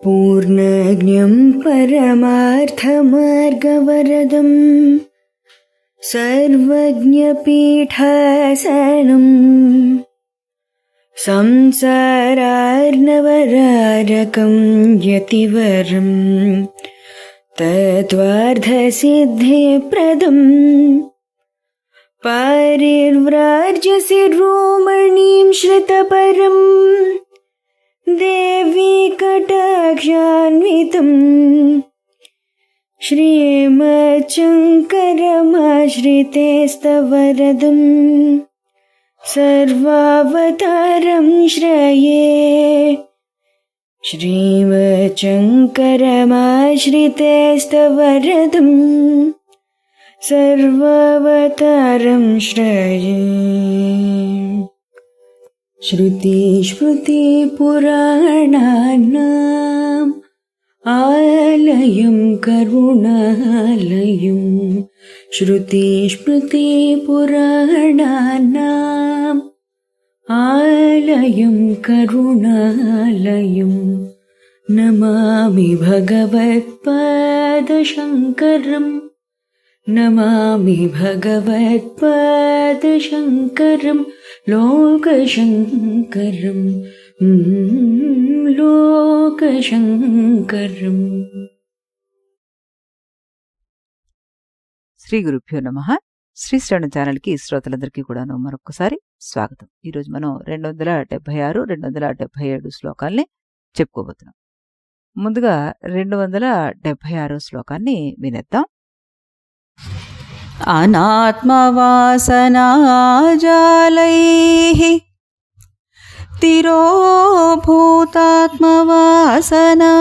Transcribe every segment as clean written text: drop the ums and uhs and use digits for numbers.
पूर्णज्ञं परमार्थमार्गवरदं सर्वज्ञपीठासनं संसारार्णवरारकं यतिवरं तत्त्वार्थसिद्धिप्रदं पारिव्राज्यशिरोमणिं श्रितपरम् देवी कटाक्षान्वितं श्रीमच्शङ्करमाश्रितेस्तवरदं सर्वावतारं श्रये। श्रीमच्शङ्करमाश्रितेस्तवरदं सर्वावतारं श्रये। श्रुतिस्मृतिपुराणानाम् आलयं करुणालयं श्रुतिस्मृतिपुराणानाम् आलयं करुणालयं नमामि भगवत्पादशङ्करम् नमामि भगवत्पादशङ्करं लोकशङ्करं लोकशङ्करम्। శ్రీ గురుభ్యో నమః. శ్రీ శ్రవణ ఛానల్కి శ్రోతలందరికీ కూడాను మరొకసారి స్వాగతం. ఈరోజు మనం 276, 277 శ్లోకాల్ని చెప్పుకోబోతున్నాం. ముందుగా 276 శ్లోకాన్ని వినేద్దాం. అనాత్మవాసనాజాలైః తిరోభూతాత్మవాసనా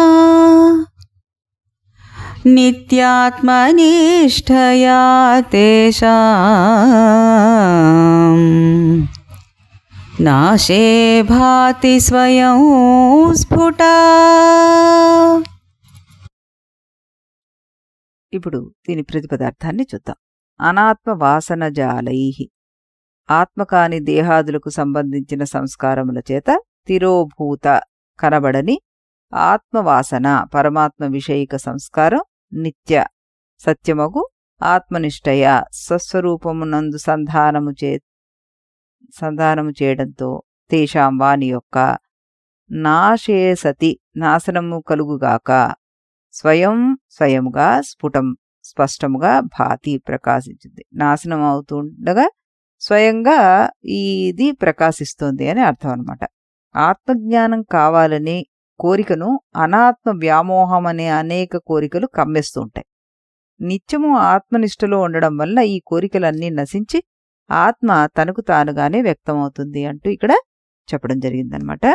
నిత్యాత్మనిష్ఠయా తేషాం నాశే భాతి స్వయం స్ఫుటా. ఇప్పుడు దీని ప్రతిపదార్థాన్ని చూద్దాం. అనాత్మ వాసన జాలైః ఆత్మకాని దేహాదులకు సంబంధించిన సంస్కారముల చేత తిరోభూత కనబడని ఆత్మవాసన పరమాత్మ విషయిక సంస్కారం నిత్య సత్యమగు ఆత్మనిష్టయ స్వస్వరూపమునందు సంధానము చేయడంతో తేషాం వాని యొక్క నాశే సతి నాశనము కలుగుగాక స్వయముగా స్పష్టముగా భాతి ప్రకాశించింది. నాశనం అవుతుండగా స్వయంగా ఇది ప్రకాశిస్తోంది అని అర్థం అన్నమాట. ఆత్మజ్ఞానం కావాలని కోరికను అనాత్మ వ్యామోహం అనే అనేక కోరికలు కమ్మేస్తూ ఉంటాయి. నిత్యము ఆత్మనిష్టలో ఉండడం వల్ల ఈ కోరికలన్నీ నశించి ఆత్మ తనకు తానుగానే వ్యక్తమవుతుంది అంటూ ఇక్కడ చెప్పడం జరిగిందనమాట.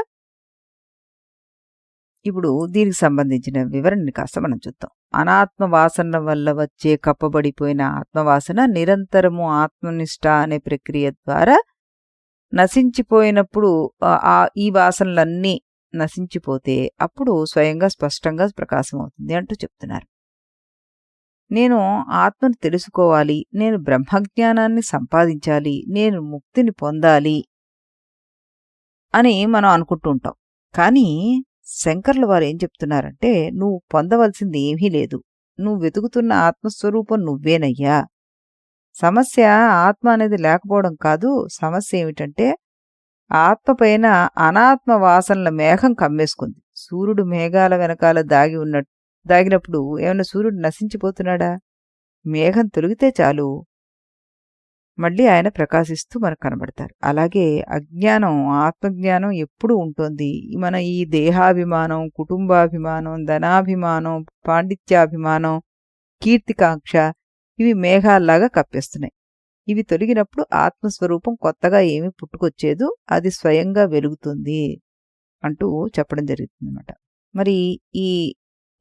ఇప్పుడు దీనికి సంబంధించిన వివరణని కాస్త మనం చూద్దాం. అనాత్మ వాసన వల్ల వచ్చే కప్పబడిపోయిన ఆత్మవాసన నిరంతరము ఆత్మనిష్ట అనే ప్రక్రియ ద్వారా నశించిపోయినప్పుడు ఈ వాసనలన్నీ నశించిపోతే అప్పుడు స్వయంగా స్పష్టంగా ప్రకాశం అవుతుంది అంటూ చెప్తున్నారు. నేను ఆత్మను తెలుసుకోవాలి, నేను బ్రహ్మజ్ఞానాన్ని సంపాదించాలి, నేను ముక్తిని పొందాలి అని మనం అనుకుంటూ ఉంటాం. కానీ శంకర్ల వారు ఏం చెప్తున్నారంటే, నువ్వు పొందవలసింది ఏమీ లేదు, నువ్వు వెతుకుతున్న ఆత్మస్వరూపం నువ్వేనయ్యా. సమస్య ఆత్మ అనేది లేకపోవడం కాదు. సమస్య ఏమిటంటే ఆత్మ పైన అనాత్మ వాసనల మేఘం కమ్మేసుకుంది. సూర్యుడు మేఘాల వెనకాల దాగినప్పుడు ఏమన్నా సూర్యుడు నశించిపోతున్నాడా? మేఘం తొలగితే చాలు మళ్ళీ ఆయన ప్రకాశిస్తూ మనకు కనబడతారు. అలాగే అజ్ఞానం ఆత్మజ్ఞానం ఎప్పుడూ ఉంటుంది. మన ఈ దేహాభిమానం, కుటుంబాభిమానం, ధనాభిమానం, పాండిత్యాభిమానం, కీర్తికాంక్ష ఇవి మేఘాల్లాగా కప్పేస్తున్నాయి. ఇవి తొలగినప్పుడు ఆత్మస్వరూపం కొత్తగా ఏమీ పుట్టుకొచ్చేదు, అది స్వయంగా వెలుగుతుంది అంటూ చెప్పడం జరుగుతుందన్నమాట. మరి ఈ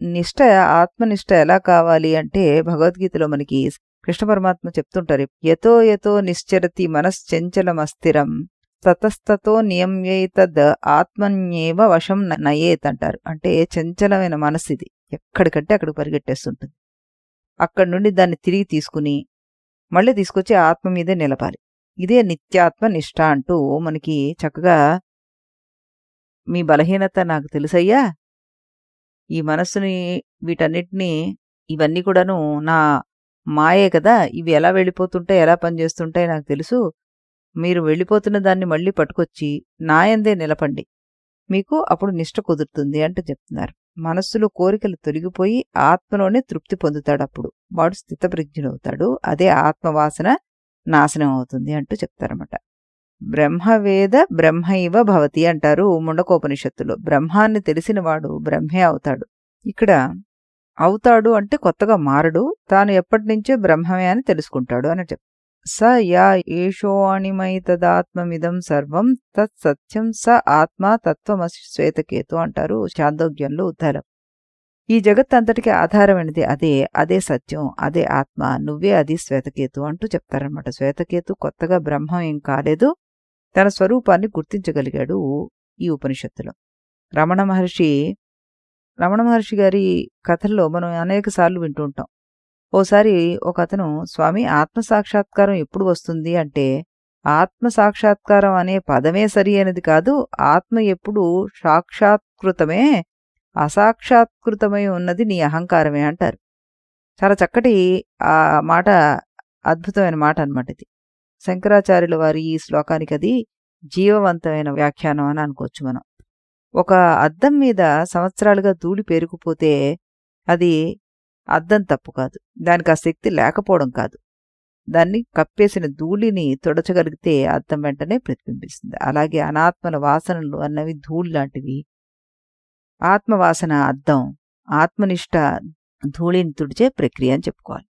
నిష్ట ఆత్మనిష్ట ఎలా కావాలి అంటే భగవద్గీతలో మనకి కృష్ణ పరమాత్మ చెప్తుంటారు, యతో యతో నిశ్చరతి మనశ్చంచలమస్థిరం తతస్తతో నియమ్యేతద్ ఆత్మన్యేవ వశం నయేత్ అంటారు. అంటే చంచలమైన మనస్సు ఇది ఎక్కడికంటే అక్కడికి పరిగెట్టేస్తుంటుంది. అక్కడి నుండి దాన్ని తిరిగి తీసుకుని మళ్ళీ తీసుకొచ్చి ఆత్మ మీదే నిలపాలి. ఇదే నిత్యాత్మ నిష్ఠ అంటూ మనకి చక్కగా మీ బలహీనత నాకు తెలుసయ్యా, ఈ మనస్సుని వీటన్నిటినీ ఇవన్నీ కూడాను నా మాయే కదా, ఇవి ఎలా వెళ్ళిపోతుంటాయి, ఎలా పనిచేస్తుంటాయి నాకు తెలుసు. మీరు వెళ్ళిపోతున్న దాన్ని మళ్ళీ పట్టుకొచ్చి నాయందే నిలపండి, మీకు అప్పుడు నిష్ట కుదురుతుంది అంటూ చెప్తున్నారు. మనస్సులో కోరికలు తొలగిపోయి ఆత్మలోనే తృప్తి పొందుతాడు. అప్పుడు వాడు స్థితప్రజ్ఞుడవుతాడు. అదే ఆత్మవాసన నాశనం అవుతుంది అంటూ చెప్తారన్నమాట. బ్రహ్మవేద బ్రహ్మైవ భవతి అంటారు ముండకోపనిషత్తులో. బ్రహ్మాన్ని తెలిసినవాడు బ్రహ్మే అవుతాడు. ఇక్కడ అవుతాడు అంటే కొత్తగా మారడు, తాను ఎప్పటినుంచో బ్రహ్మమే అని తెలుసుకుంటాడు అని చెప్తారు. స యా ఏషోణిమైతదాత్మమిదం సర్వం తత్ సత్యం స ఆత్మ తత్వమసి శ్వేతకేతు అంటారు చాందోగ్యంలో ఉద్ధరం. ఈ జగత్ అంతటికి ఆధారమైనది అదే, అదే సత్యం, అదే ఆత్మ, నువ్వే అది శ్వేతకేతు అంటూ చెప్తారనమాట. శ్వేతకేతు కొత్తగా బ్రహ్మం ఏం కాలేదు, తన స్వరూపాన్ని గుర్తించగలిగాడు ఈ ఉపనిషత్తులో. రమణ మహర్షి గారి కథల్లో మనం అనేక సార్లు వింటూ ఉంటాం. ఓసారి ఒక అతను, స్వామి ఆత్మసాక్షాత్కారం ఎప్పుడు వస్తుంది అంటే, ఆత్మసాక్షాత్కారం అనే పదమే సరి అయినది కాదు, ఆత్మ ఎప్పుడు సాక్షాత్కృతమే, అసాక్షాత్కృతమై ఉన్నది నీ అహంకారమే అంటారు. చాలా చక్కటి ఆ మాట, అద్భుతమైన మాట అన్నమాట ఇది. శంకరాచార్యుల వారి ఈ శ్లోకానికి అది జీవవంతమైన వ్యాఖ్యానం అని అనుకోవచ్చు మనం. ఒక అద్దం మీద సంవత్సరాలుగా ధూళి పేరుకుపోతే అది అద్దం తప్పు కాదు, దానికి ఆ శక్తి లేకపోవడం కాదు. దాన్ని కప్పేసిన ధూళిని తొడచగలిగితే అద్దం వెంటనే ప్రతిబింబిస్తుంది. అలాగే అనాత్మల వాసనలు అన్నవి ధూళి లాంటివి. ఆత్మవాసన అద్దం, ఆత్మనిష్ట ధూళిని తుడిచే ప్రక్రియ అని చెప్పుకోవాలి.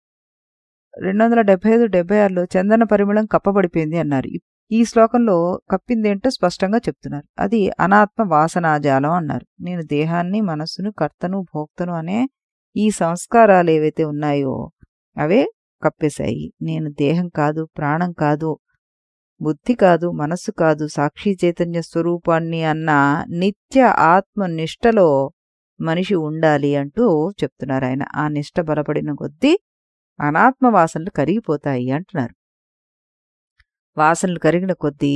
275-76లో చందన పరిమళం కప్పబడిపోయింది అన్నారు. ఈ శ్లోకంలో కప్పిందేంటో స్పష్టంగా చెప్తున్నారు. అది అనాత్మ వాసనాజాలం అన్నారు. నేను దేహాన్ని, మనస్సును, కర్తను, భోక్తను అనే ఈ సంస్కారాలు ఏవైతే ఉన్నాయో అవే కప్పేశాయి. నేను దేహం కాదు, ప్రాణం కాదు, బుద్ధి కాదు, మనస్సు కాదు, సాక్షి చైతన్య స్వరూపాన్ని అన్న నిత్య ఆత్మనిష్టలో మనిషి ఉండాలి అంటూ చెప్తున్నారు ఆయన. ఆ నిష్ట బలపడిన కొద్దీ అనాత్మ వాసనలు కరిగిపోతాయి అంటున్నారు. వాసనలు కరిగిన కొద్దీ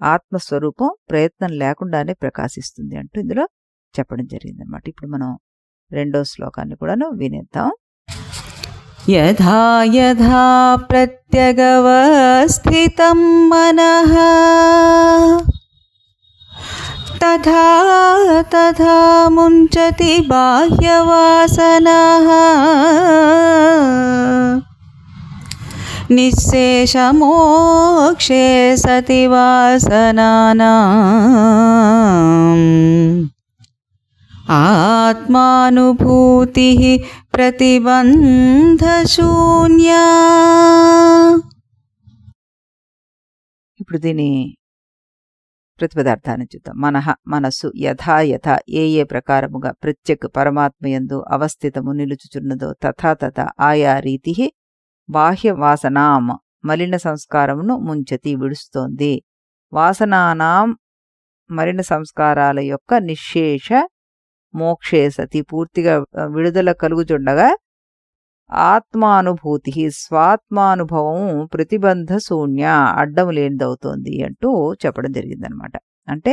ఆత్మస్వరూపం ప్రయత్నం లేకుండానే ప్రకాశిస్తుంది అంటూ ఇందులో చెప్పడం జరిగిందనమాట. ఇప్పుడు మనం రెండో శ్లోకాన్ని కూడాను వినేద్దాం. యథా యథా ప్రత్యగవస్థితం మనః తథా తథా ముంచతి బాహ్యవాసనః నిశ్శేషమోక్షే సతి వాసనానాం ఆత్మానుభూతి ప్రతిబంధశూన్యా. ఇప్పుడు దీని ప్రతిపదార్థాన్ని చూద్దాం. మనః మనస్సు యథా యథా ఏ ఏ ప్రకారముగా ప్రత్యేక పరమాత్మయందు అవస్థితము నిలుచుచున్నదో తథా తథా ఆయా రీతి బాహ్య వాసనాం మలిన సంస్కారమును ముంచతి విడుస్తోంది. వాసనానాం మలిన సంస్కారాల యొక్క నిశ్శేష మోక్షే సతి పూర్తిగా విడుదల కలుగుచుండగా ఆత్మానుభూతి స్వాత్మానుభవం ప్రతిబంధ శూన్య అడ్డము లేనిదవుతోంది అంటూ చెప్పడం జరిగిందనమాట. అంటే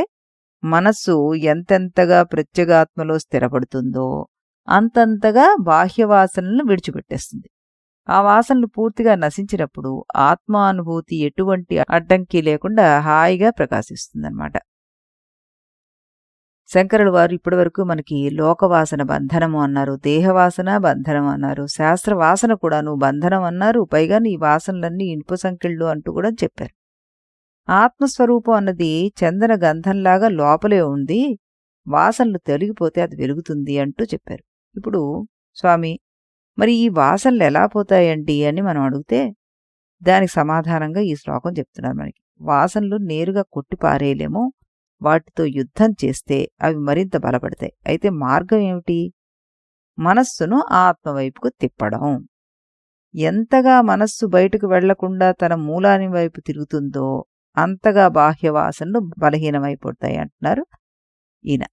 మనస్సు ఎంతెంతగా ప్రత్యేగాత్మలో స్థిరపడుతుందో అంతంతగా బాహ్యవాసనలను విడిచిపెట్టేస్తుంది. ఆ వాసనలు పూర్తిగా నశించినప్పుడు ఆత్మానుభూతి ఎటువంటి అడ్డంకి లేకుండా హాయిగా ప్రకాశిస్తుందన్నమాట. శంకరుల వారు ఇప్పటివరకు మనకి లోకవాసన బంధనము అన్నారు, దేహవాసన బంధనం అన్నారు, శాస్త్రవాసన కూడాను బంధనం అన్నారు. పైగా ఈ వాసనలన్నీ ఇనుప సంకెళ్ళు అంటూ కూడా చెప్పారు. ఆత్మస్వరూపం అన్నది చందన గంధంలాగా లోపలే ఉంది, వాసనలు తొలగిపోతే అది వెలుగుతుంది అంటూ చెప్పారు. ఇప్పుడు స్వామి మరి ఈ వాసనలు ఎలా పోతాయండి అని మనం అడిగితే దానికి సమాధానంగా ఈ శ్లోకం చెప్తున్నారు మనకి. వాసనలు నేరుగా కొట్టి పారేయలేము, వాటితో యుద్ధం చేస్తే అవి మరింత బలపడతాయి. అయితే మార్గం ఏమిటి? మనస్సును ఆత్మవైపుకు తిప్పడం. ఎంతగా మనస్సు బయటకు వెళ్లకుండా తన మూలాని వైపు తిరుగుతుందో అంతగా బాహ్యవాసనలు బలహీనమైపోతాయి అంటున్నారు ఈయన.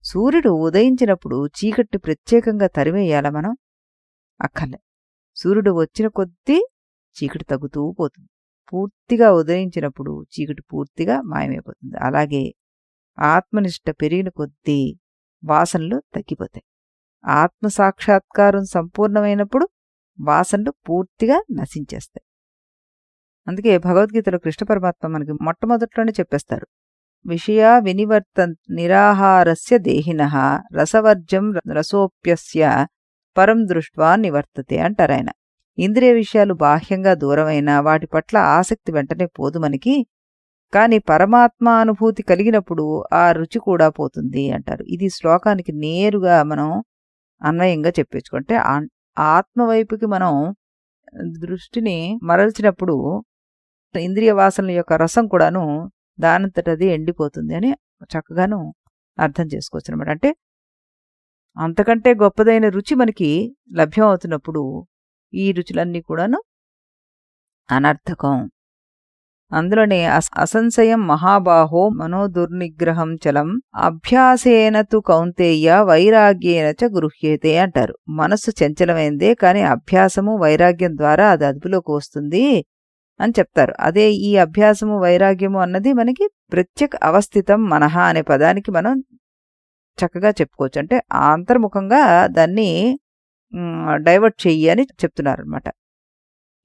సూర్యుడు ఉదయించినప్పుడు చీకటి ప్రత్యేకంగా తరివేయాల మనం? అక్కర్లే. సూర్యుడు వచ్చిన కొద్దీ చీకటి తగ్గుతూ పోతుంది. పూర్తిగా ఉదయించినప్పుడు చీకటి పూర్తిగా మాయమైపోతుంది. అలాగే ఆత్మనిష్ట పెరిగిన కొద్దీ వాసనలు తగ్గిపోతాయి. ఆత్మ సాక్షాత్కారం సంపూర్ణమైనప్పుడు వాసనలు పూర్తిగా నశించేస్తాయి. అందుకే భగవద్గీతలో కృష్ణ పరమాత్మ మనకి మొట్టమొదట్లోనే చెప్పేస్తారు, విషయా వినివర్తన్ నిరాహారస్య దేహినః రసవర్జం రసోప్యస్య పరం దృష్ట్వా నివర్తతే అంటారు ఆయన. ఇంద్రియ విషయాలు బాహ్యంగా దూరమైన వాటి పట్ల ఆసక్తి వెంటనే పోదు మనకి, కానీ పరమాత్మానుభూతి కలిగినప్పుడు ఆ రుచి కూడా పోతుంది అంటారు. ఇది శ్లోకానికి నేరుగా మనం అన్వయంగా చెప్పేసుకుంటే ఆత్మవైపుకి మనం దృష్టిని మరల్చినప్పుడు ఇంద్రియ వాసనల యొక్క రసం కూడాను దానంతటది ఎండిపోతుంది అని చక్కగాను అర్థం చేసుకోవచ్చు అనమాట. అంటే అంతకంటే గొప్పదైన రుచి మనకి లభ్యం అవుతున్నప్పుడు ఈ రుచులన్నీ కూడాను అనర్థకం. అందులోనే అసంశయం మహాబాహో మనోదుర్నిగ్రహం చలం అభ్యాసేన తు కౌంతేయ వైరాగ్యేన చ గృహ్యతే అంటారు. మనస్సు చంచలమైందే, కానీ అభ్యాసము వైరాగ్యం ద్వారా అది అదుపులోకి వస్తుంది అని చెప్తారు. అదే ఈ అభ్యాసము వైరాగ్యము అన్నది మనకి ప్రత్యేక అవస్థితం మనహ అనే పదానికి మనం చక్కగా చెప్పుకోవచ్చు. అంటే అంతర్ముఖంగా దాన్ని డైవర్ట్ చెయ్యి అని చెప్తున్నారు అనమాట.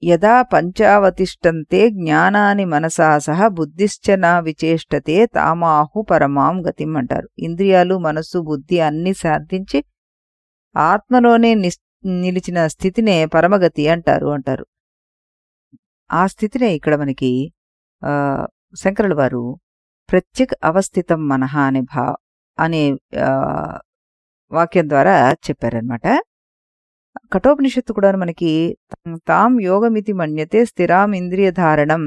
యదా పంచావతిష్టంతే జ్ఞానాని మనసా సహ బుద్ధిశ్చ నా విచేష్టతే తామాహు పరమాం గతిం అంటారు. ఇంద్రియాలు, మనస్సు, బుద్ధి అన్నీ శాంతించి ఆత్మలోనే నిలిచిన స్థితినే పరమగతి అంటారు. ఆ స్థితినే ఇక్కడ మనకి శంకరుల వారు ప్రత్యేక అవస్థితం మనహ అనే వాక్యం ద్వారా చెప్పారనమాట. కఠోపనిషత్తు కూడా మనకి తాం యోగమితి మన్యతే స్థిరాం ఇంద్రియధారణం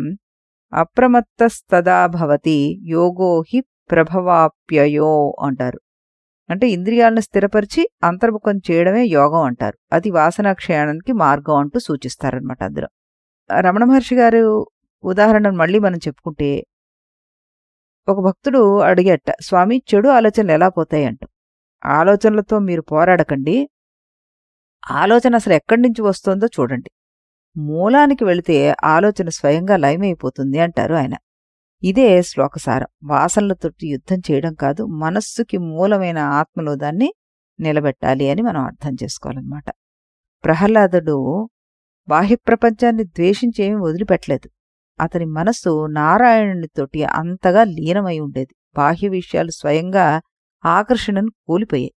అప్రమత్తస్తదా భవతి యోగో హి ప్రభవాప్యయో అంటారు. అంటే ఇంద్రియాలను స్థిరపరిచి అంతర్ముఖం చేయడమే యోగం అంటారు. అది వాసనాక్షయానికి మార్గం అంటూ సూచిస్తారనమాట. అందులో రమణ మహర్షి గారు ఉదాహరణను మళ్ళీ మనం చెప్పుకుంటే, ఒక భక్తుడు అడిగేట, స్వామి చెడు ఆలోచనలు ఎలా పోతాయి అంటూ. ఆలోచనలతో మీరు పోరాడకండి, ఆలోచన అసలు ఎక్కడి నుంచి వస్తుందో చూడండి, మూలానికి వెళితే ఆలోచన స్వయంగా లయమైపోతుంది అంటారు ఆయన. ఇదే శ్లోకసారం. వాసనలతోటి యుద్ధం చేయడం కాదు, మనస్సుకి మూలమైన ఆత్మలో దాన్ని నిలబెట్టాలి అని మనం అర్థం చేసుకోవాలన్నమాట. ప్రహ్లాదుడు బాహ్య ప్రపంచాన్ని ద్వేషించేమీ వదిలిపెట్టలేదు. అతని మనస్సు నారాయణునితోటి అంతగా లీనమై ఉండేది. బాహ్య విషయాలు స్వయంగా ఆకర్షణను కూలిపోయాయి.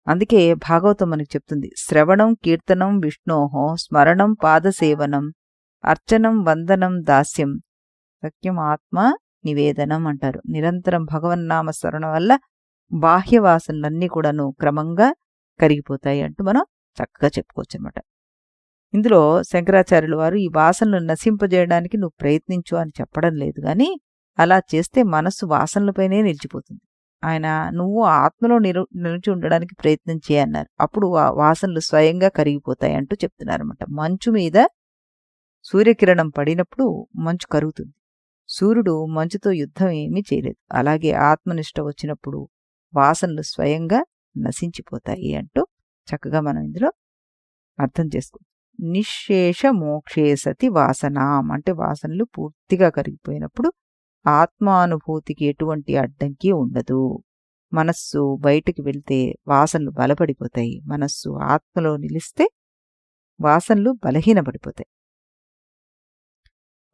అందుకే భాగవతం మనకి చెప్తుంది, శ్రవణం కీర్తనం విష్ణోహో స్మరణం పాదసేవనం అర్చనం వందనం దాస్యం సఖ్యం ఆత్మ నివేదనం అంటారు. నిరంతరం భగవన్నామ స్మరణ వల్ల బాహ్యవాసనలన్నీ కూడాను క్రమంగా కరిగిపోతాయి అంటూ మనం చక్కగా చెప్పుకోవచ్చు అన్నమాట. ఇందులో శంకరాచార్యుల వారు ఈ వాసనలు నశింపజేయడానికి నువ్వు ప్రయత్నించు అని చెప్పడం లేదు, కానీ అలా చేస్తే మనస్సు వాసనలపైనే నిలిచిపోతుంది. ఆయన నువ్వు ఆత్మలో నిలిచి ఉండడానికి ప్రయత్నం చేయన్నారు, అప్పుడు వాసనలు స్వయంగా కరిగిపోతాయి అంటూ చెప్తున్నారన్నమాట. మంచు మీద సూర్యకిరణం పడినప్పుడు మంచు కరుగుతుంది. సూర్యుడు మంచుతో యుద్ధం ఏమీ చేయలేదు. అలాగే ఆత్మనిష్ట వచ్చినప్పుడు వాసనలు స్వయంగా నశించిపోతాయి అంటూ చక్కగా మనం ఇందులో అర్థం చేసుకో. నిశ్శేష మోక్షే సతి వాసనాం అంటే వాసనలు పూర్తిగా కరిగిపోయినప్పుడు ఆత్మానుభూతికి ఎటువంటి అడ్డంకి ఉండదు. మనస్సు బయటికి వెళ్తే వాసనలు బలపడిపోతాయి, మనస్సు ఆత్మలో నిలిస్తే వాసనలు బలహీనపడిపోతాయి.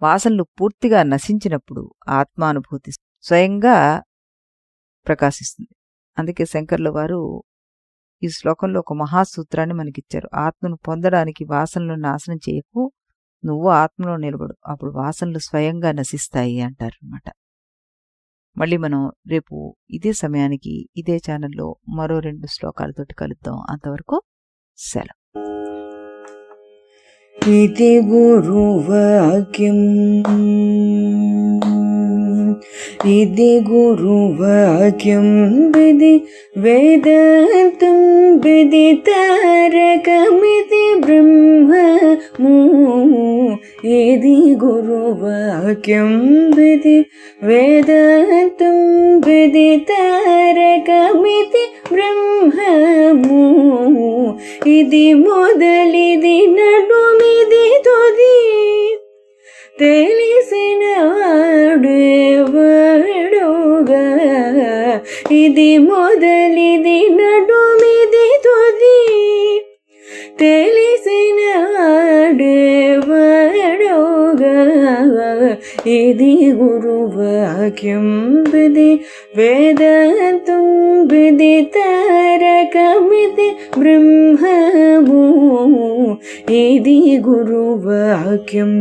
వాసనలు పూర్తిగా నశించినప్పుడు ఆత్మానుభూతి స్వయంగా ప్రకాశిస్తుంది. అందుకే శంకర్ల వారు ఈ శ్లోకంలో ఒక మహాసూత్రాన్ని మనకిచ్చారు. ఆత్మను పొందడానికి వాసనలు నాశనం చేయకు, నువ్వు ఆత్మలో నిలబడు, అప్పుడు వాసనలు స్వయంగా నశిస్తాయి అంటారనమాట. మళ్ళీ మనం రేపు ఇదే సమయానికి ఇదే ఛానల్లో మరో 2 శ్లోకాలతోటి కలుద్దాం. అంతవరకు సెలవు. ఇది గురువాక్యం, ఇది గురువాక్యం విది వేదాంతం విదితారకమితి బ్రహ్మము. ఇది గురువాక్యం విది వేదాంతం విదితారకమితి బ్రహ్మము. ఇది మొదలిది నడుమిది తొది తెలిసిన వాడేవాడుగా. ఇది మొదలిది నడుమిది తొది తెలిసిన వాడేవాడోగా ఇది గురువాక్యం విధి వేదాంతం విధి తారకమిది బ్రహ్మము ఇది గురువాక్యం.